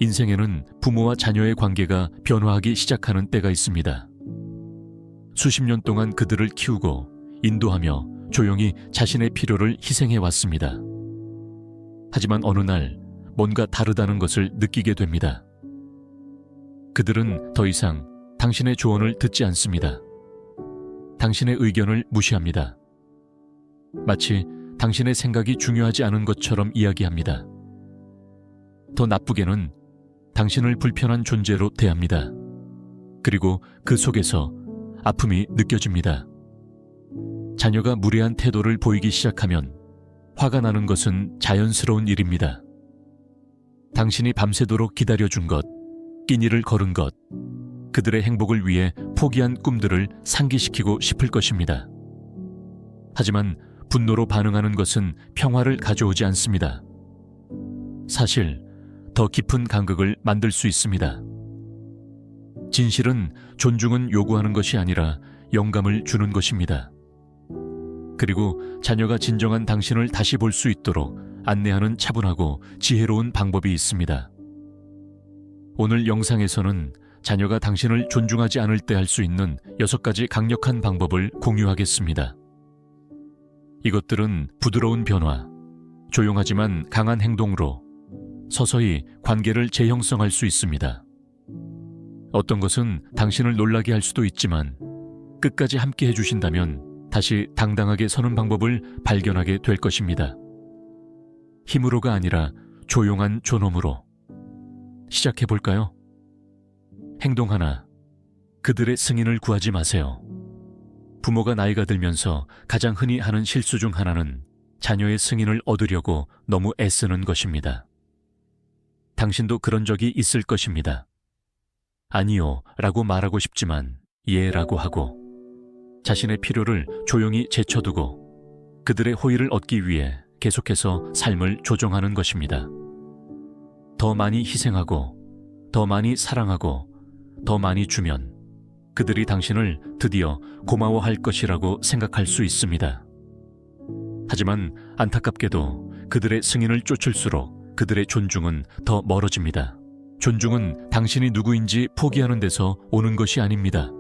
인생에는 부모와 자녀의 관계가 변화하기 시작하는 때가 있습니다. 수십 년 동안 그들을 키우고 인도하며 조용히 자신의 필요를 희생해 왔습니다. 하지만 어느 날 뭔가 다르다는 것을 느끼게 됩니다. 그들은 더 이상 당신의 조언을 듣지 않습니다. 당신의 의견을 무시합니다. 마치 당신의 생각이 중요하지 않은 것처럼 이야기합니다. 더 나쁘게는 당신을 불편한 존재로 대합니다. 그리고 그 속에서 아픔이 느껴집니다. 자녀가 무례한 태도를 보이기 시작하면 화가 나는 것은 자연스러운 일입니다. 당신이 밤새도록 기다려준 것, 끼니를 걸은 것, 그들의 행복을 위해 포기한 꿈들을 상기시키고 싶을 것입니다. 하지만 분노로 반응하는 것은 평화를 가져오지 않습니다. 사실 더 깊은 간극을 만들 수 있습니다. 진실은 존중은 요구하는 것이 아니라 영감을 주는 것입니다. 그리고 자녀가 진정한 당신을 다시 볼 수 있도록 안내하는 차분하고 지혜로운 방법이 있습니다. 오늘 영상에서는 자녀가 당신을 존중하지 않을 때 할 수 있는 6가지 강력한 방법을 공유하겠습니다. 이것들은 부드러운 변화, 조용하지만 강한 행동으로 서서히 관계를 재형성할 수 있습니다. 어떤 것은 당신을 놀라게 할 수도 있지만 끝까지 함께 해주신다면 다시 당당하게 서는 방법을 발견하게 될 것입니다. 힘으로가 아니라 조용한 존엄으로. 시작해볼까요? 행동 하나, 그들의 승인을 구하지 마세요. 부모가 나이가 들면서 가장 흔히 하는 실수 중 하나는 자녀의 승인을 얻으려고 너무 애쓰는 것입니다. 당신도 그런 적이 있을 것입니다. 아니요 라고 말하고 싶지만 예라고 하고 자신의 필요를 조용히 제쳐두고 그들의 호의를 얻기 위해 계속해서 삶을 조정하는 것입니다. 더 많이 희생하고 더 많이 사랑하고 더 많이 주면 그들이 당신을 드디어 고마워할 것이라고 생각할 수 있습니다. 하지만 안타깝게도 그들의 승인을 쫓을수록 그들의 존중은 더 멀어집니다. 존중은 당신이 누구인지 포기하는 데서 오는 것이 아닙니다.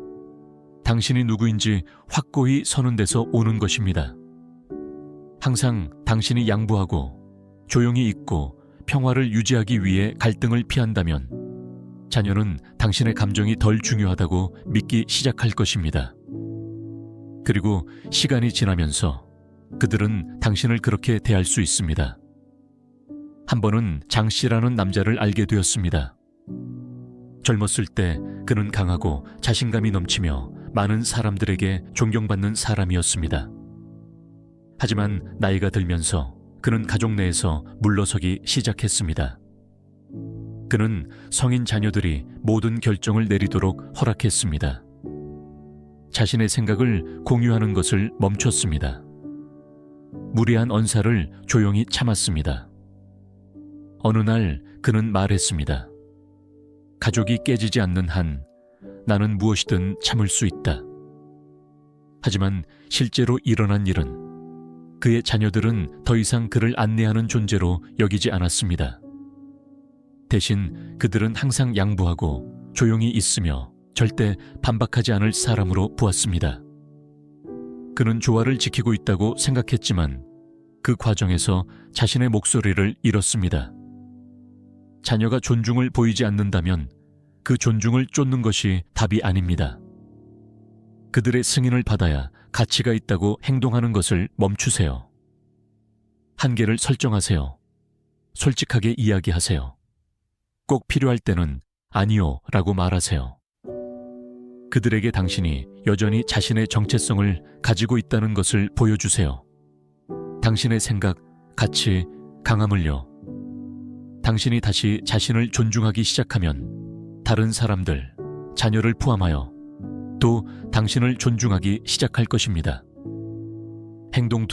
당신이 누구인지 확고히 서는 데서 오는 것입니다. 항상 당신이 양보하고 조용히 있고 평화를 유지하기 위해 갈등을 피한다면 자녀는 당신의 감정이 덜 중요하다고 믿기 시작할 것입니다. 그리고 시간이 지나면서 그들은 당신을 그렇게 대할 수 있습니다. 한 번은 장 씨라는 남자를 알게 되었습니다. 젊었을 때 그는 강하고 자신감이 넘치며 많은 사람들에게 존경받는 사람이었습니다. 하지만 나이가 들면서 그는 가족 내에서 물러서기 시작했습니다. 그는 성인 자녀들이 모든 결정을 내리도록 허락했습니다. 자신의 생각을 공유하는 것을 멈췄습니다. 무례한 언사를 조용히 참았습니다. 어느 날 그는 말했습니다. 가족이 깨지지 않는 한 나는 무엇이든 참을 수 있다. 하지만 실제로 일어난 일은 그의 자녀들은 더 이상 그를 안내하는 존재로 여기지 않았습니다. 대신 그들은 항상 양보하고 조용히 있으며 절대 반박하지 않을 사람으로 보았습니다. 그는 조화를 지키고 있다고 생각했지만 그 과정에서 자신의 목소리를 잃었습니다. 자녀가 존중을 보이지 않는다면 그 존중을 쫓는 것이 답이 아닙니다. 그들의 승인을 받아야 가치가 있다고 행동하는 것을 멈추세요. 한계를 설정하세요. 솔직하게 이야기하세요. 꼭 필요할 때는 아니요 라고 말하세요. 그들에게 당신이 여전히 자신의 정체성을 가지고 있다는 것을 보여주세요. 당신의 생각, 가치, 강함을요. 당신이 다시 자신을 존중하기 시작하면 다른 사람들, 자녀를 포함하여 또 당신을 존중하기 시작할 것입니다. 행동 2.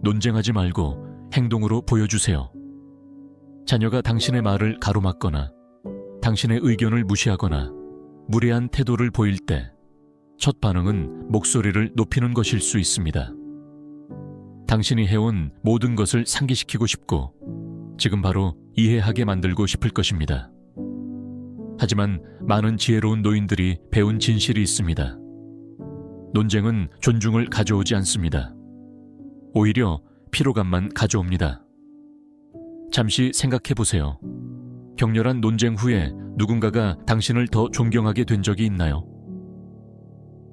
논쟁하지 말고 행동으로 보여주세요. 자녀가 당신의 말을 가로막거나 당신의 의견을 무시하거나 무례한 태도를 보일 때 첫 반응은 목소리를 높이는 것일 수 있습니다. 당신이 해온 모든 것을 상기시키고 싶고 지금 바로 이해하게 만들고 싶을 것입니다. 하지만 많은 지혜로운 노인들이 배운 진실이 있습니다. 논쟁은 존중을 가져오지 않습니다. 오히려 피로감만 가져옵니다. 잠시 생각해 보세요. 격렬한 논쟁 후에 누군가가 당신을 더 존경하게 된 적이 있나요?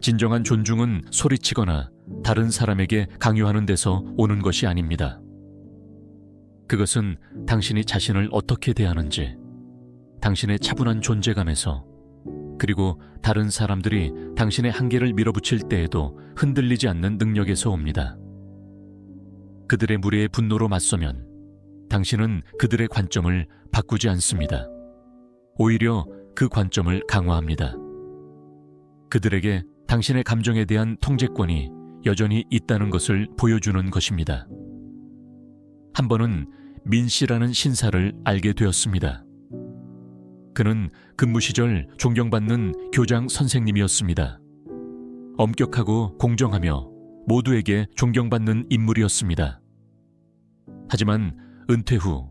진정한 존중은 소리치거나 다른 사람에게 강요하는 데서 오는 것이 아닙니다. 그것은 당신이 자신을 어떻게 대하는지, 당신의 차분한 존재감에서, 그리고 다른 사람들이 당신의 한계를 밀어붙일 때에도 흔들리지 않는 능력에서 옵니다. 그들의 무례의 분노로 맞서면 당신은 그들의 관점을 바꾸지 않습니다. 오히려 그 관점을 강화합니다. 그들에게 당신의 감정에 대한 통제권이 여전히 있다는 것을 보여주는 것입니다. 한 번은 민 씨라는 신사를 알게 되었습니다. 그는 근무 시절 존경받는 교장 선생님이었습니다. 엄격하고 공정하며 모두에게 존경받는 인물이었습니다. 하지만 은퇴 후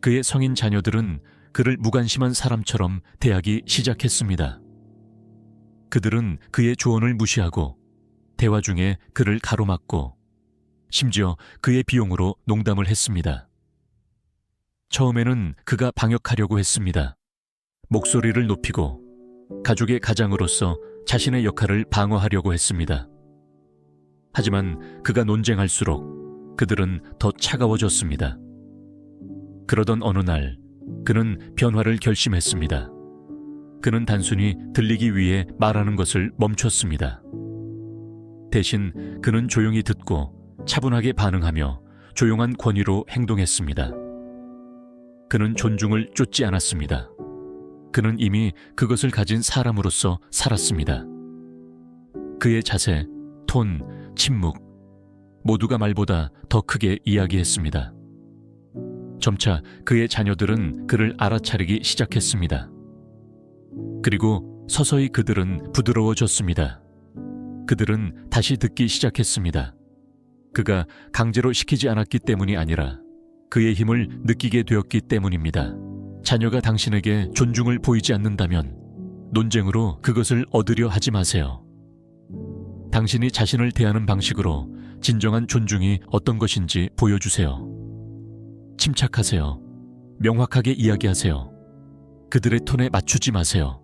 그의 성인 자녀들은 그를 무관심한 사람처럼 대하기 시작했습니다. 그들은 그의 조언을 무시하고 대화 중에 그를 가로막고 심지어 그의 비용으로 농담을 했습니다. 처음에는 그가 방역하려고 했습니다. 목소리를 높이고 가족의 가장으로서 자신의 역할을 방어하려고 했습니다. 하지만 그가 논쟁할수록 그들은 더 차가워졌습니다. 그러던 어느 날 그는 변화를 결심했습니다. 그는 단순히 들리기 위해 말하는 것을 멈췄습니다. 대신 그는 조용히 듣고 차분하게 반응하며 조용한 권위로 행동했습니다. 그는 존중을 쫓지 않았습니다. 그는 이미 그것을 가진 사람으로서 살았습니다. 그의 자세, 톤, 침묵, 모두가 말보다 더 크게 이야기했습니다. 점차 그의 자녀들은 그를 알아차리기 시작했습니다. 그리고 서서히 그들은 부드러워졌습니다. 그들은 다시 듣기 시작했습니다. 그가 강제로 시키지 않았기 때문이 아니라 그의 힘을 느끼게 되었기 때문입니다. 자녀가 당신에게 존중을 보이지 않는다면 논쟁으로 그것을 얻으려 하지 마세요. 당신이 자신을 대하는 방식으로 진정한 존중이 어떤 것인지 보여주세요. 침착하세요. 명확하게 이야기하세요. 그들의 톤에 맞추지 마세요.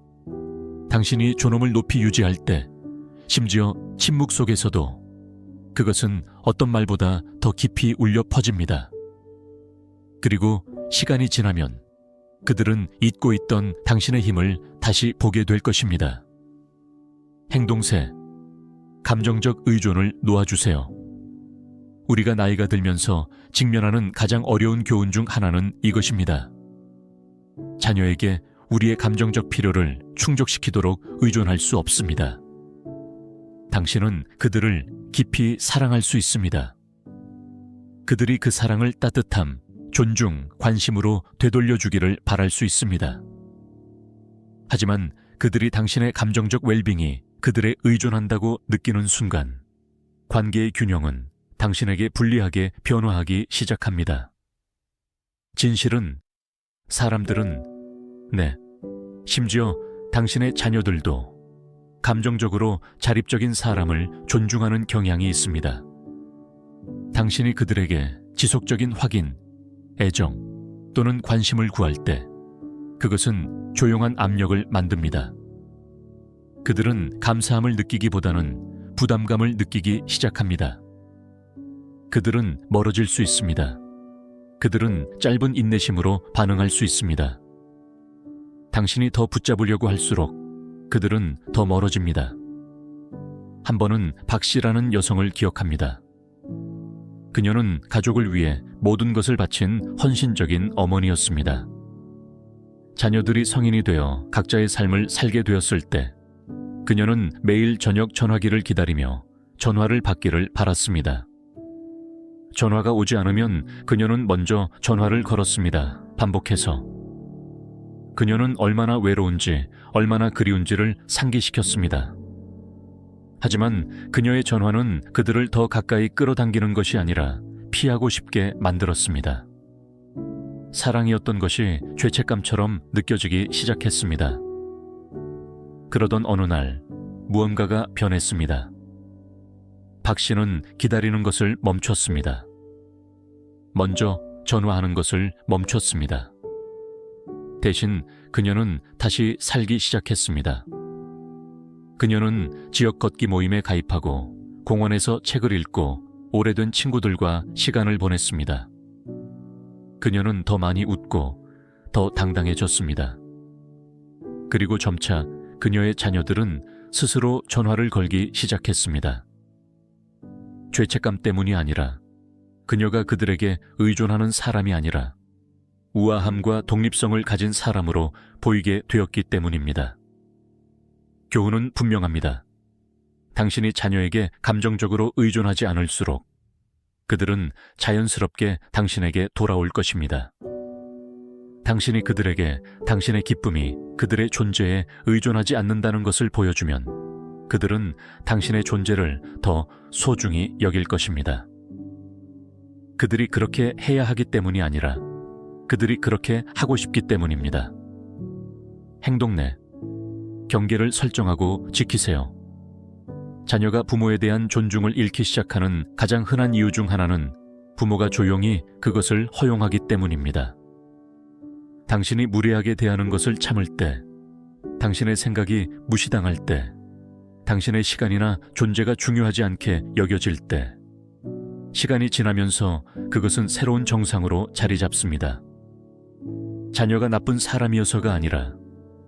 당신이 존엄을 높이 유지할 때, 심지어 침묵 속에서도 그것은 어떤 말보다 더 깊이 울려 퍼집니다. 그리고 시간이 지나면 그들은 잊고 있던 당신의 힘을 다시 보게 될 것입니다. 행동세, 감정적 의존을 놓아주세요. 우리가 나이가 들면서 직면하는 가장 어려운 교훈 중 하나는 이것입니다. 자녀에게 우리의 감정적 필요를 충족시키도록 의존할 수 없습니다. 당신은 그들을 깊이 사랑할 수 있습니다. 그들이 그 사랑을 따뜻함, 존중, 관심으로 되돌려주기를 바랄 수 있습니다. 하지만 그들이 당신의 감정적 웰빙이 그들에 의존한다고 느끼는 순간 관계의 균형은 당신에게 불리하게 변화하기 시작합니다. 진실은 사람들은, 심지어 당신의 자녀들도 감정적으로 자립적인 사람을 존중하는 경향이 있습니다. 당신이 그들에게 지속적인 확인, 애정 또는 관심을 구할 때 그것은 조용한 압력을 만듭니다. 그들은 감사함을 느끼기보다는 부담감을 느끼기 시작합니다. 그들은 멀어질 수 있습니다. 그들은 짧은 인내심으로 반응할 수 있습니다. 당신이 더 붙잡으려고 할수록 그들은 더 멀어집니다. 한 번은 박 씨라는 여성을 기억합니다. 그녀는 가족을 위해 모든 것을 바친 헌신적인 어머니였습니다. 자녀들이 성인이 되어 각자의 삶을 살게 되었을 때 그녀는 매일 저녁 전화기를 기다리며 전화를 받기를 바랐습니다. 전화가 오지 않으면 그녀는 먼저 전화를 걸었습니다. 반복해서. 그녀는 얼마나 외로운지, 얼마나 그리운지를 상기시켰습니다. 하지만 그녀의 전화는 그들을 더 가까이 끌어당기는 것이 아니라 피하고 싶게 만들었습니다. 사랑이었던 것이 죄책감처럼 느껴지기 시작했습니다. 그러던 어느 날 무언가가 변했습니다. 박 씨는 기다리는 것을 멈췄습니다. 먼저 전화하는 것을 멈췄습니다. 대신 그녀는 다시 살기 시작했습니다. 그녀는 지역 걷기 모임에 가입하고 공원에서 책을 읽고 오래된 친구들과 시간을 보냈습니다. 그녀는 더 많이 웃고 더 당당해졌습니다. 그리고 점차 그녀의 자녀들은 스스로 전화를 걸기 시작했습니다. 죄책감 때문이 아니라, 그녀가 그들에게 의존하는 사람이 아니라 우아함과 독립성을 가진 사람으로 보이게 되었기 때문입니다. 교훈은 분명합니다. 당신이 자녀에게 감정적으로 의존하지 않을수록 그들은 자연스럽게 당신에게 돌아올 것입니다. 당신이 그들에게 당신의 기쁨이 그들의 존재에 의존하지 않는다는 것을 보여주면 그들은 당신의 존재를 더 소중히 여길 것입니다. 그들이 그렇게 해야 하기 때문이 아니라 그들이 그렇게 하고 싶기 때문입니다. 행동 내 경계를 설정하고 지키세요. 자녀가 부모에 대한 존중을 잃기 시작하는 가장 흔한 이유 중 하나는 부모가 조용히 그것을 허용하기 때문입니다. 당신이 무례하게 대하는 것을 참을 때, 당신의 생각이 무시당할 때, 당신의 시간이나 존재가 중요하지 않게 여겨질 때, 시간이 지나면서 그것은 새로운 정상으로 자리 잡습니다. 자녀가 나쁜 사람이어서가 아니라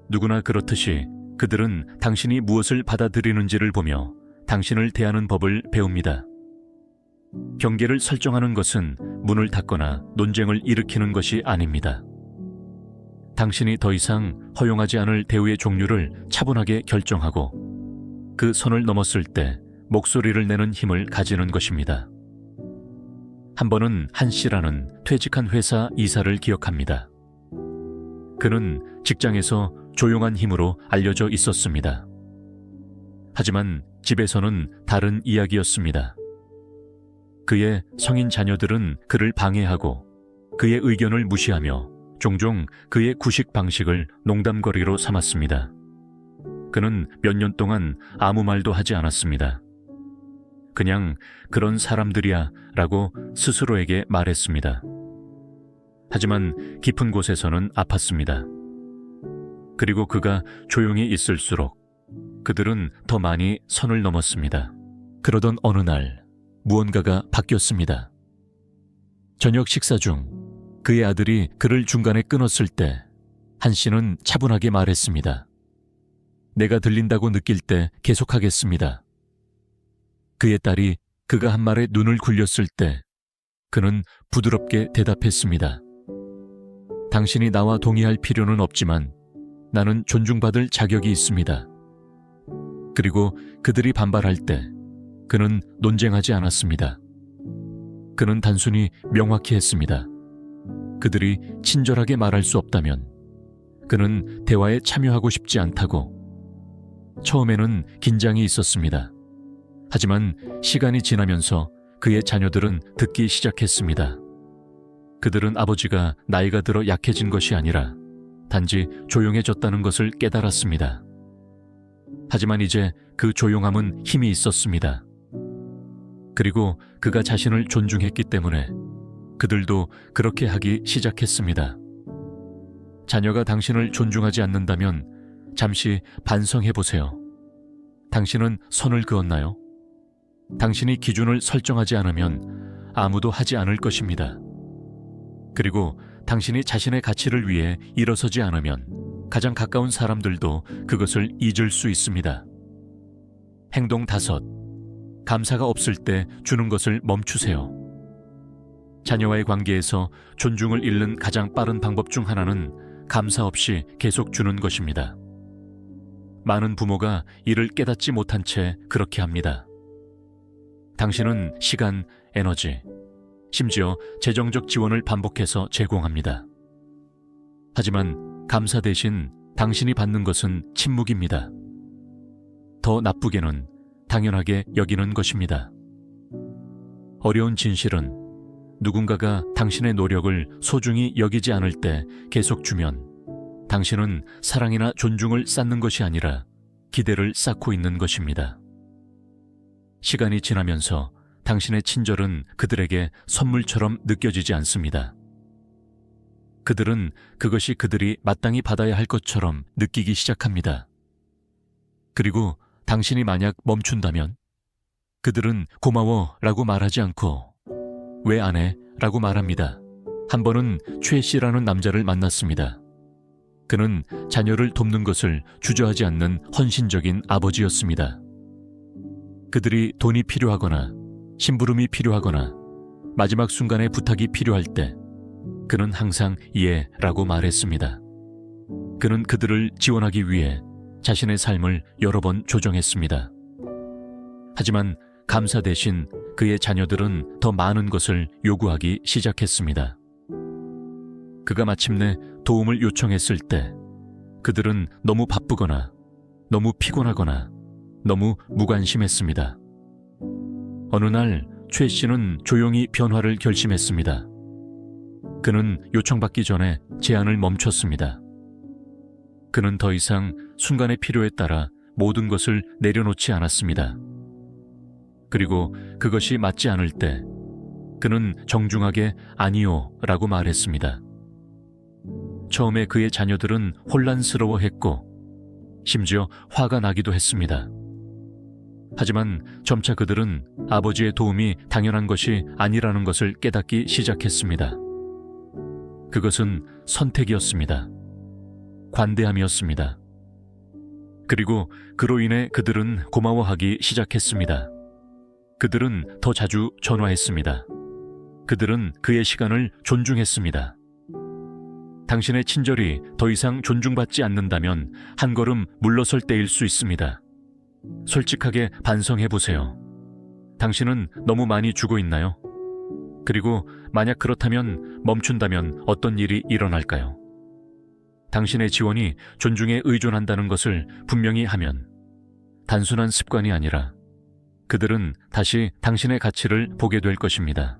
누구나 그렇듯이 그들은 당신이 무엇을 받아들이는지를 보며 당신을 대하는 법을 배웁니다. 경계를 설정하는 것은 문을 닫거나 논쟁을 일으키는 것이 아닙니다. 당신이 더 이상 허용하지 않을 대우의 종류를 차분하게 결정하고 그 선을 넘었을 때 목소리를 내는 힘을 가지는 것입니다. 한 번은 한 씨라는 퇴직한 회사 이사를 기억합니다. 그는 직장에서 조용한 힘으로 알려져 있었습니다. 하지만 집에서는 다른 이야기였습니다. 그의 성인 자녀들은 그를 방해하고 그의 의견을 무시하며 종종 그의 구식 방식을 농담거리로 삼았습니다. 그는 몇 년 동안 아무 말도 하지 않았습니다. 그냥 그런 사람들이야 라고 스스로에게 말했습니다. 하지만 깊은 곳에서는 아팠습니다. 그리고 그가 조용히 있을수록 그들은 더 많이 선을 넘었습니다. 그러던 어느 날 무언가가 바뀌었습니다. 저녁 식사 중 그의 아들이 그를 중간에 끊었을 때 한 씨는 차분하게 말했습니다. 내가 들린다고 느낄 때 계속하겠습니다. 그의 딸이 그가 한 말에 눈을 굴렸을 때 그는 부드럽게 대답했습니다. 당신이 나와 동의할 필요는 없지만 나는 존중받을 자격이 있습니다. 그리고 그들이 반발할 때 그는 논쟁하지 않았습니다. 그는 단순히 명확히 했습니다. 그들이 친절하게 말할 수 없다면 그는 대화에 참여하고 싶지 않다고. 처음에는 긴장이 있었습니다. 하지만 시간이 지나면서 그의 자녀들은 듣기 시작했습니다. 그들은 아버지가 나이가 들어 약해진 것이 아니라 단지 조용해졌다는 것을 깨달았습니다. 하지만 이제 그 조용함은 힘이 있었습니다. 그리고 그가 자신을 존중했기 때문에 그들도 그렇게 하기 시작했습니다. 자녀가 당신을 존중하지 않는다면 잠시 반성해 보세요. 당신은 선을 그었나요? 당신이 기준을 설정하지 않으면 아무도 하지 않을 것입니다. 그리고 당신이 자신의 가치를 위해 일어서지 않으면 가장 가까운 사람들도 그것을 잊을 수 있습니다. 행동 5. 감사가 없을 때 주는 것을 멈추세요. 자녀와의 관계에서 존중을 잃는 가장 빠른 방법 중 하나는 감사 없이 계속 주는 것입니다. 많은 부모가 이를 깨닫지 못한 채 그렇게 합니다. 당신은 시간, 에너지, 심지어 재정적 지원을 반복해서 제공합니다. 하지만 감사 대신 당신이 받는 것은 침묵입니다. 더 나쁘게는 당연하게 여기는 것입니다. 어려운 진실은 누군가가 당신의 노력을 소중히 여기지 않을 때 계속 주면 당신은 사랑이나 존중을 쌓는 것이 아니라 기대를 쌓고 있는 것입니다. 시간이 지나면서 당신의 친절은 그들에게 선물처럼 느껴지지 않습니다. 그들은 그것이 그들이 마땅히 받아야 할 것처럼 느끼기 시작합니다. 그리고 당신이 만약 멈춘다면 그들은 고마워 라고 말하지 않고 왜 안 해? 라고 말합니다. 한 번은 최 씨라는 남자를 만났습니다. 그는 자녀를 돕는 것을 주저하지 않는 헌신적인 아버지였습니다. 그들이 돈이 필요하거나 심부름이 필요하거나 마지막 순간에 부탁이 필요할 때 그는 항상 예 라고 말했습니다. 그는 그들을 지원하기 위해 자신의 삶을 여러 번 조정했습니다. 하지만 감사 대신 그의 자녀들은 더 많은 것을 요구하기 시작했습니다. 그가 마침내 도움을 요청했을 때 그들은 너무 바쁘거나 너무 피곤하거나 너무 무관심했습니다. 어느 날 최 씨는 조용히 변화를 결심했습니다. 그는 요청받기 전에 제안을 멈췄습니다. 그는 더 이상 순간의 필요에 따라 모든 것을 내려놓지 않았습니다. 그리고 그것이 맞지 않을 때 그는 정중하게 아니요 라고 말했습니다. 처음에 그의 자녀들은 혼란스러워했고 심지어 화가 나기도 했습니다. 하지만 점차 그들은 아버지의 도움이 당연한 것이 아니라는 것을 깨닫기 시작했습니다. 그것은 선택이었습니다. 관대함이었습니다. 그리고 그로 인해 그들은 고마워하기 시작했습니다. 그들은 더 자주 전화했습니다. 그들은 그의 시간을 존중했습니다. 당신의 친절이 더 이상 존중받지 않는다면 한 걸음 물러설 때일 수 있습니다. 솔직하게 반성해 보세요. 당신은 너무 많이 주고 있나요? 그리고 만약 그렇다면 멈춘다면 어떤 일이 일어날까요? 당신의 지원이 존중에 의존한다는 것을 분명히 하면 단순한 습관이 아니라 그들은 다시 당신의 가치를 보게 될 것입니다.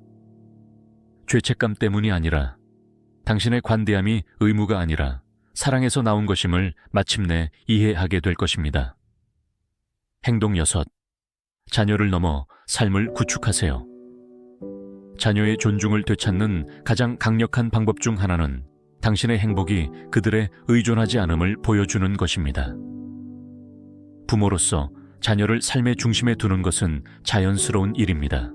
죄책감 때문이 아니라 당신의 관대함이 의무가 아니라 사랑에서 나온 것임을 마침내 이해하게 될 것입니다. 행동 6. 자녀를 넘어 삶을 구축하세요. 자녀의 존중을 되찾는 가장 강력한 방법 중 하나는 당신의 행복이 그들의 의존하지 않음을 보여주는 것입니다. 부모로서 자녀를 삶의 중심에 두는 것은 자연스러운 일입니다.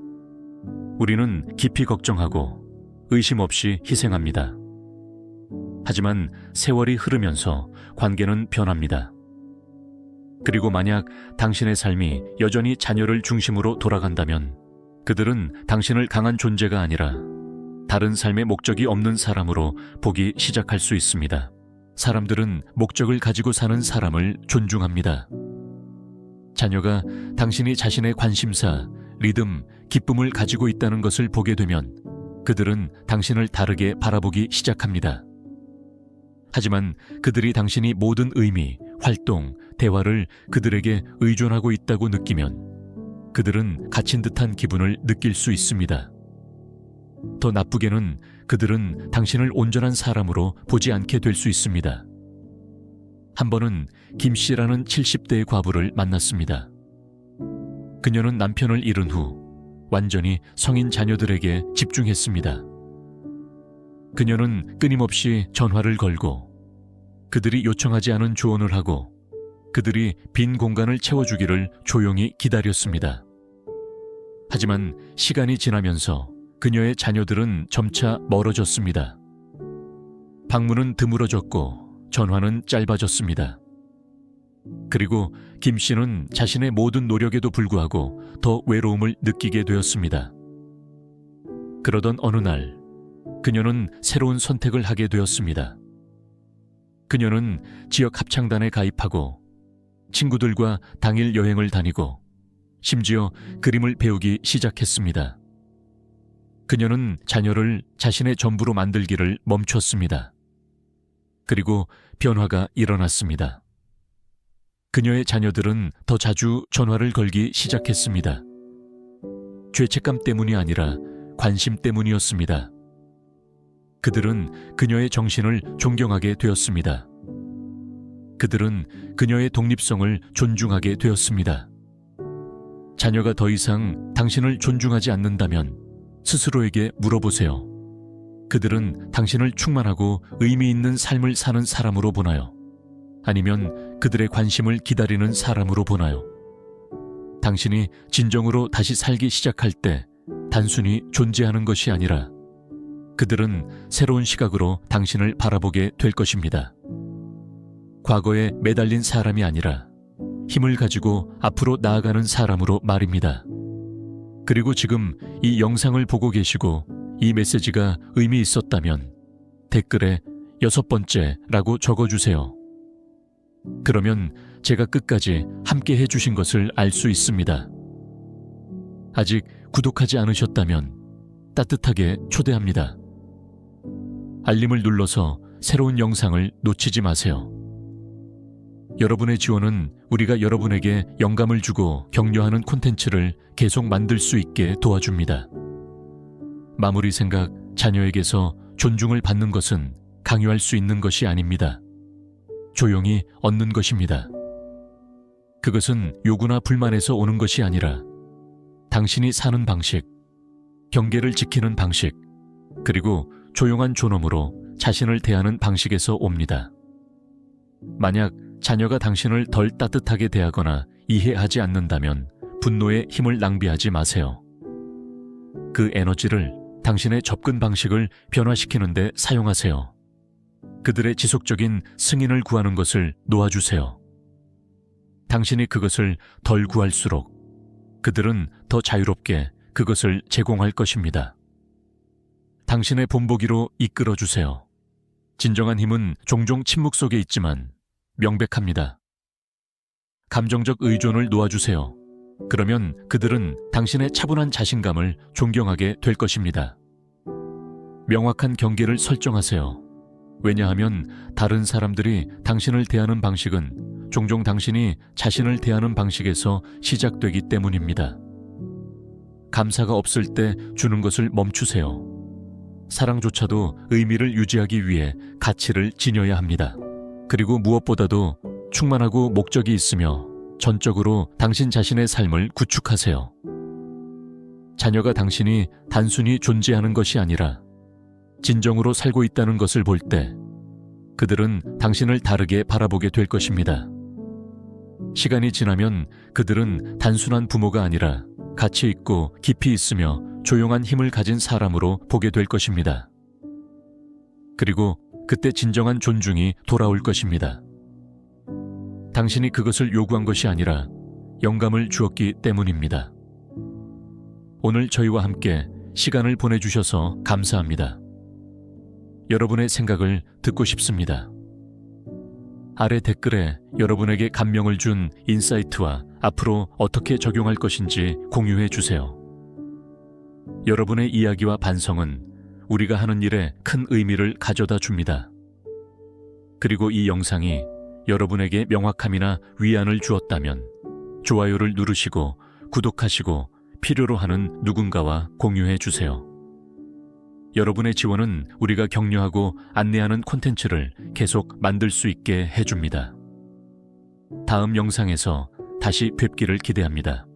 우리는 깊이 걱정하고 의심 없이 희생합니다. 하지만 세월이 흐르면서 관계는 변합니다. 그리고 만약 당신의 삶이 여전히 자녀를 중심으로 돌아간다면 그들은 당신을 강한 존재가 아니라 다른 삶의 목적이 없는 사람으로 보기 시작할 수 있습니다. 사람들은 목적을 가지고 사는 사람을 존중합니다. 자녀가 당신이 자신의 관심사, 리듬, 기쁨을 가지고 있다는 것을 보게 되면 그들은 당신을 다르게 바라보기 시작합니다. 하지만 그들이 당신이 모든 의미, 활동, 대화를 그들에게 의존하고 있다고 느끼면 그들은 갇힌 듯한 기분을 느낄 수 있습니다. 더 나쁘게는 그들은 당신을 온전한 사람으로 보지 않게 될 수 있습니다. 한 번은 김 씨라는 70대의 과부를 만났습니다. 그녀는 남편을 잃은 후 완전히 성인 자녀들에게 집중했습니다. 그녀는 끊임없이 전화를 걸고 그들이 요청하지 않은 조언을 하고 그들이 빈 공간을 채워주기를 조용히 기다렸습니다. 하지만 시간이 지나면서 그녀의 자녀들은 점차 멀어졌습니다. 방문은 드물어졌고 전화는 짧아졌습니다. 그리고 김 씨는 자신의 모든 노력에도 불구하고 더 외로움을 느끼게 되었습니다. 그러던 어느 날 그녀는 새로운 선택을 하게 되었습니다. 그녀는 지역 합창단에 가입하고 친구들과 당일 여행을 다니고 심지어 그림을 배우기 시작했습니다. 그녀는 자녀를 자신의 전부로 만들기를 멈췄습니다. 그리고 변화가 일어났습니다. 그녀의 자녀들은 더 자주 전화를 걸기 시작했습니다. 죄책감 때문이 아니라 관심 때문이었습니다. 그들은 그녀의 정신을 존경하게 되었습니다. 그들은 그녀의 독립성을 존중하게 되었습니다. 자녀가 더 이상 당신을 존중하지 않는다면 스스로에게 물어보세요. 그들은 당신을 충만하고 의미 있는 삶을 사는 사람으로 보나요? 아니면 그들의 관심을 기다리는 사람으로 보나요? 당신이 진정으로 다시 살기 시작할 때 단순히 존재하는 것이 아니라 그들은 새로운 시각으로 당신을 바라보게 될 것입니다. 과거에 매달린 사람이 아니라 힘을 가지고 앞으로 나아가는 사람으로 말입니다. 그리고 지금 이 영상을 보고 계시고 이 메시지가 의미 있었다면 댓글에 6번째라고 적어주세요. 그러면 제가 끝까지 함께 해주신 것을 알 수 있습니다. 아직 구독하지 않으셨다면 따뜻하게 초대합니다. 알림을 눌러서 새로운 영상을 놓치지 마세요. 여러분의 지원은 우리가 여러분에게 영감을 주고 격려하는 콘텐츠를 계속 만들 수 있게 도와줍니다. 마무리 생각, 자녀에게서 존중을 받는 것은 강요할 수 있는 것이 아닙니다. 조용히 얻는 것입니다. 그것은 요구나 불만에서 오는 것이 아니라 당신이 사는 방식, 경계를 지키는 방식, 그리고 조용한 존엄으로 자신을 대하는 방식에서 옵니다. 만약 자녀가 당신을 덜 따뜻하게 대하거나 이해하지 않는다면 분노의 힘을 낭비하지 마세요. 그 에너지를 당신의 접근 방식을 변화시키는 데 사용하세요. 그들의 지속적인 승인을 구하는 것을 놓아주세요. 당신이 그것을 덜 구할수록 그들은 더 자유롭게 그것을 제공할 것입니다. 당신의 본보기로 이끌어주세요. 진정한 힘은 종종 침묵 속에 있지만 명백합니다. 감정적 의존을 놓아주세요. 그러면 그들은 당신의 차분한 자신감을 존경하게 될 것입니다. 명확한 경계를 설정하세요. 왜냐하면 다른 사람들이 당신을 대하는 방식은 종종 당신이 자신을 대하는 방식에서 시작되기 때문입니다. 감사가 없을 때 주는 것을 멈추세요. 사랑조차도 의미를 유지하기 위해 가치를 지녀야 합니다. 그리고 무엇보다도 충만하고 목적이 있으며 전적으로 당신 자신의 삶을 구축하세요. 자녀가 당신이 단순히 존재하는 것이 아니라 진정으로 살고 있다는 것을 볼 때 그들은 당신을 다르게 바라보게 될 것입니다. 시간이 지나면 그들은 단순한 부모가 아니라 가치 있고 깊이 있으며 조용한 힘을 가진 사람으로 보게 될 것입니다. 그리고 그때 진정한 존중이 돌아올 것입니다. 당신이 그것을 요구한 것이 아니라 영감을 주었기 때문입니다. 오늘 저희와 함께 시간을 보내주셔서 감사합니다. 여러분의 생각을 듣고 싶습니다. 아래 댓글에 여러분에게 감명을 준 인사이트와 앞으로 어떻게 적용할 것인지 공유해 주세요. 여러분의 이야기와 반성은 우리가 하는 일에 큰 의미를 가져다 줍니다. 그리고 이 영상이 여러분에게 명확함이나 위안을 주었다면 좋아요를 누르시고 구독하시고 필요로 하는 누군가와 공유해 주세요. 여러분의 지원은 우리가 격려하고 안내하는 콘텐츠를 계속 만들 수 있게 해줍니다. 다음 영상에서 다시 뵙기를 기대합니다.